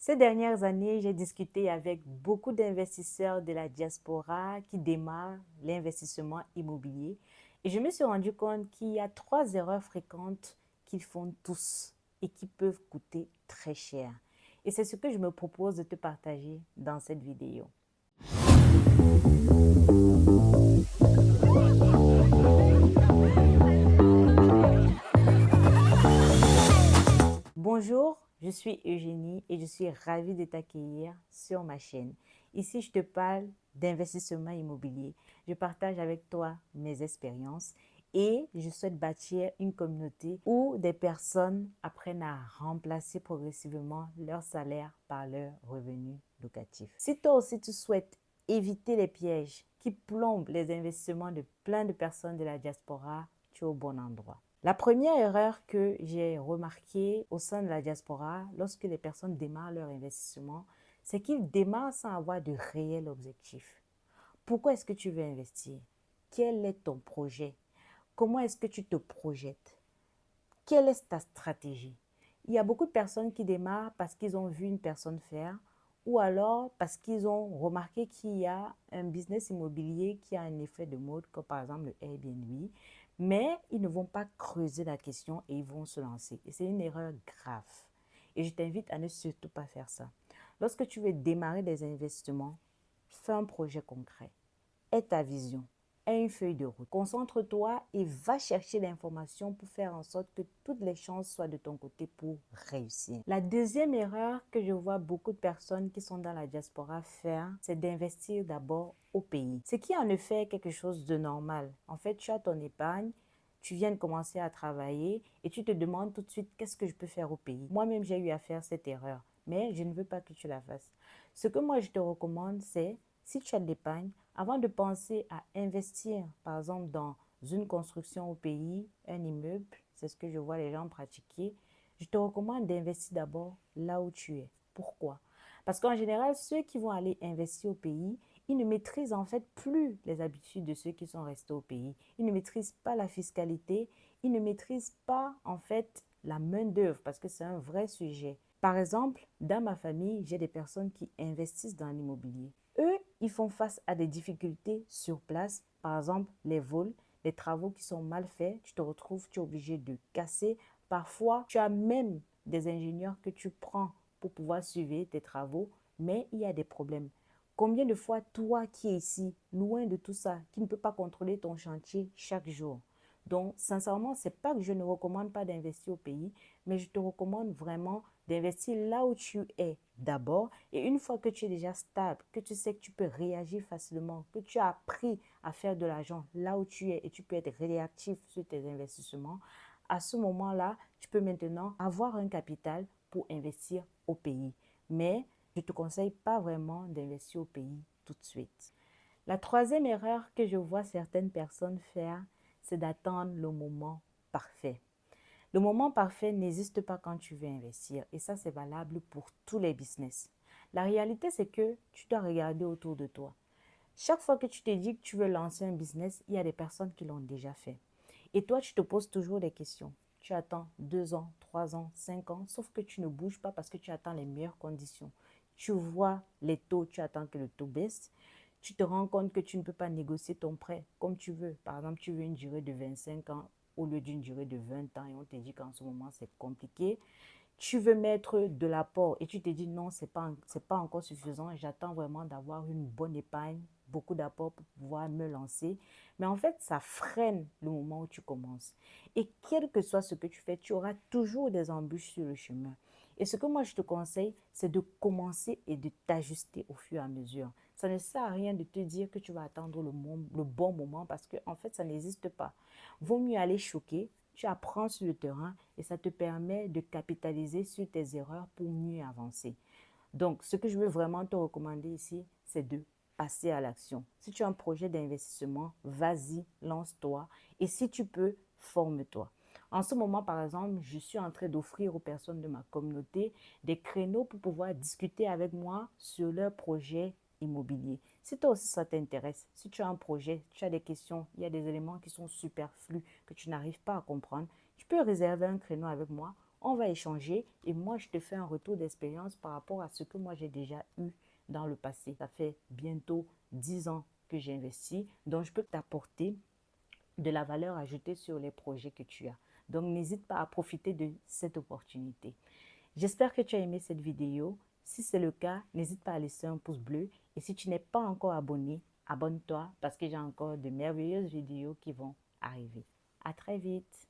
Ces dernières années, j'ai discuté avec beaucoup d'investisseurs de la diaspora qui démarrent l'investissement immobilier et je me suis rendu compte qu'il y a trois erreurs fréquentes qu'ils font tous et qui peuvent coûter très cher. Et c'est ce que je me propose de te partager dans cette vidéo. Bonjour, je suis Eugénie et je suis ravie de t'accueillir sur ma chaîne. Ici, je te parle d'investissement immobilier. Je partage avec toi mes expériences et je souhaite bâtir une communauté où des personnes apprennent à remplacer progressivement leur salaire par leur revenu locatif. Si toi aussi tu souhaites éviter les pièges qui plombent les investissements de plein de personnes de la diaspora, tu es au bon endroit. La première erreur que j'ai remarquée au sein de la diaspora, lorsque les personnes démarrent leur investissement, c'est qu'ils démarrent sans avoir de réel objectif. Pourquoi est-ce que tu veux investir? Quel est ton projet? Comment est-ce que tu te projettes? Quelle est ta stratégie? Il y a beaucoup de personnes qui démarrent parce qu'ils ont vu une personne faire ou alors parce qu'ils ont remarqué qu'il y a un business immobilier qui a un effet de mode, comme par exemple le Airbnb, mais ils ne vont pas creuser la question et ils vont se lancer. Et c'est une erreur grave. Et je t'invite à ne surtout pas faire ça. Lorsque tu veux démarrer des investissements, fais un projet concret. Aie ta vision. Aie une feuille de route. Concentre-toi et va chercher l'information pour faire en sorte que toutes les chances soient de ton côté pour réussir. La deuxième erreur que je vois beaucoup de personnes qui sont dans la diaspora faire, c'est d'investir d'abord au pays. Ce qui est en effet quelque chose de normal. En fait, tu as ton épargne, tu viens de commencer à travailler et tu te demandes tout de suite qu'est-ce que je peux faire au pays. Moi-même, j'ai eu à faire cette erreur, mais je ne veux pas que tu la fasses. Ce que moi, je te recommande, c'est si tu as de l'épargne, avant de penser à investir, par exemple, dans une construction au pays, un immeuble, c'est ce que je vois les gens pratiquer, je te recommande d'investir d'abord là où tu es. Pourquoi? Parce qu'en général, ceux qui vont aller investir au pays, ils ne maîtrisent en fait plus les habitudes de ceux qui sont restés au pays. Ils ne maîtrisent pas la fiscalité, ils ne maîtrisent pas en fait la main-d'œuvre parce que c'est un vrai sujet. Par exemple, dans ma famille, j'ai des personnes qui investissent dans l'immobilier. Eux, ils font face à des difficultés sur place, par exemple les vols, les travaux qui sont mal faits, tu te retrouves, tu es obligé de casser. Parfois, tu as même des ingénieurs que tu prends pour pouvoir suivre tes travaux, mais il y a des problèmes. Combien de fois, toi qui es ici, loin de tout ça, qui ne peux pas contrôler ton chantier chaque jour? Donc, sincèrement, ce n'est pas que je ne recommande pas d'investir au pays, mais je te recommande vraiment d'investir là où tu es d'abord. Et une fois que tu es déjà stable, que tu sais que tu peux réagir facilement, que tu as appris à faire de l'argent là où tu es et tu peux être réactif sur tes investissements, à ce moment-là, tu peux maintenant avoir un capital pour investir au pays. Mais je ne te conseille pas vraiment d'investir au pays tout de suite. La troisième erreur que je vois certaines personnes faire, c'est d'attendre le moment parfait. Le moment parfait n'existe pas quand tu veux investir et ça, c'est valable pour tous les business. La réalité, c'est que tu dois regarder autour de toi. Chaque fois que tu te dis que tu veux lancer un business, il y a des personnes qui l'ont déjà fait. Et toi, tu te poses toujours des questions. Tu attends 2 ans, 3 ans, 5 ans, sauf que tu ne bouges pas parce que tu attends les meilleures conditions. Tu vois les taux, tu attends que le taux baisse. Tu te rends compte que tu ne peux pas négocier ton prêt comme tu veux. Par exemple, tu veux une durée de 25 ans au lieu d'une durée de 20 ans et on te dit qu'en ce moment, c'est compliqué. Tu veux mettre de l'apport et tu te dis non, c'est pas encore suffisant. J'attends vraiment d'avoir une bonne épargne, beaucoup d'apport pour pouvoir me lancer. Mais en fait, ça freine le moment où tu commences. Et quel que soit ce que tu fais, tu auras toujours des embûches sur le chemin. Et ce que moi, je te conseille, c'est de commencer et de t'ajuster au fur et à mesure. Ça ne sert à rien de te dire que tu vas attendre le bon moment parce qu'en fait, ça n'existe pas. Vaut mieux aller choquer, tu apprends sur le terrain et ça te permet de capitaliser sur tes erreurs pour mieux avancer. Donc, ce que je veux vraiment te recommander ici, c'est de passer à l'action. Si tu as un projet d'investissement, vas-y, lance-toi et si tu peux, forme-toi. En ce moment, par exemple, je suis en train d'offrir aux personnes de ma communauté des créneaux pour pouvoir discuter avec moi sur leur projet immobilier. Si toi aussi ça t'intéresse, si tu as un projet, tu as des questions, il y a des éléments qui sont superflus que tu n'arrives pas à comprendre, tu peux réserver un créneau avec moi. On va échanger et moi, je te fais un retour d'expérience par rapport à ce que moi, j'ai déjà eu dans le passé. Ça fait bientôt 10 ans que j'ai investi, donc je peux t'apporter de la valeur ajoutée sur les projets que tu as. Donc, n'hésite pas à profiter de cette opportunité. J'espère que tu as aimé cette vidéo. Si c'est le cas, n'hésite pas à laisser un pouce bleu. Et si tu n'es pas encore abonné, abonne-toi parce que j'ai encore de merveilleuses vidéos qui vont arriver. À très vite.